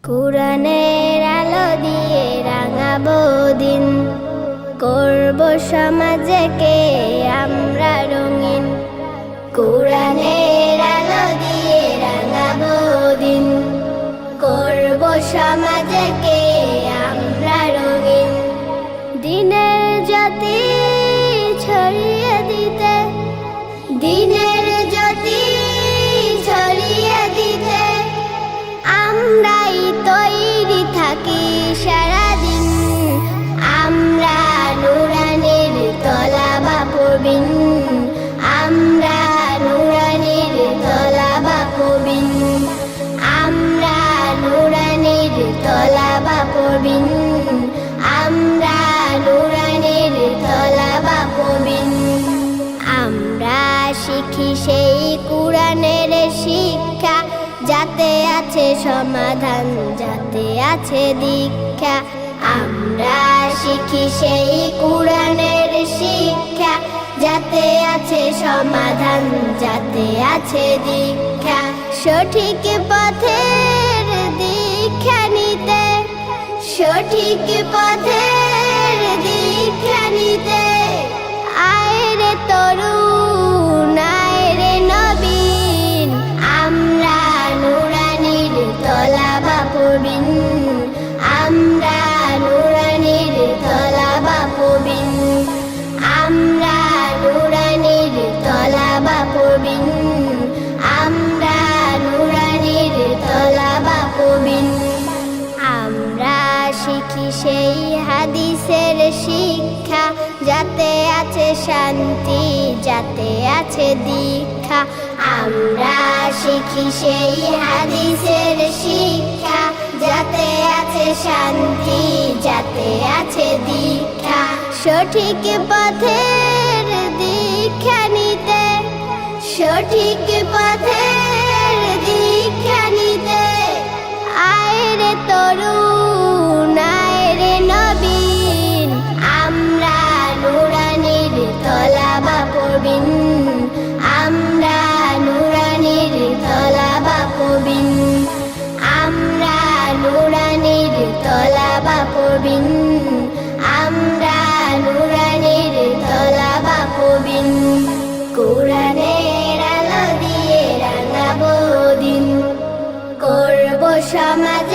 কুরআনের আলো দিয়ে রাঙাবো দিন, করব সমাজকে আমরা রঙিন। কুরআনের আলো দিয়ে রাঙাবো দিন, করব সমাজকে আমরা রঙিন। দিনের জ্যোতি ছড়িয়ে দিতে, দিনের জ্যোতি ছড়িয়ে দিতে আমরাই তৈরি থাকি সারাদিন। আমরা নুরানির তলাবা পড়বিন, আমরা নুরানির তলাবা পড়বিন, আমরা নুরানির তলাবা পড়বিন, আমরা নুরানির তলাবা পড়বিন। আমরা শিখি সেই কুরআনের শিক্ষা, যাতে আছে সমাধান, যাতে আছে দীক্ষা। আমরা শিখি সেই কুরআনের শিক্ষা, যাতে আছে সমাধান, যাতে আছে দীক্ষা। সঠিক পথের দীক্ষা নিতে, সঠিক পথের দীক্ষা নিতে আয় রে তরুণ, আয় রে নবীন। আমরা নুরানির তলাবা পড়বিন, আমরা নুরানির তলাবা পড়বিন, আমরা নুরানির তলাবা পড়বিন, আমরা নুরানির তলাবা পড়বিন। আমরা শিখি সেই হাদিসের শিক্ষা, যাতে আছে শান্তি, যাতে আছে দীক্ষা। আমরা শিখি সেই হাদিসের শিক্ষা, যাতে আছে শান্তি, যাতে আছে দীক্ষা। সঠিক পথের দীক্ষা নিতে, সঠিক পথের দীক্ষা নিতে আয় রে তরুণ, আয় রে নবীন। আমরা নুরানির তলাবা পড়বিন, আমরা নুরানির তলাবা পড়বিন, আমরা নুরানির তলাবা পড়বিন, আমরা নুরানির তলাবা পড়বিন। কুরআনের আলো দিয়ে রাঙাবো দিন, করব সমাজ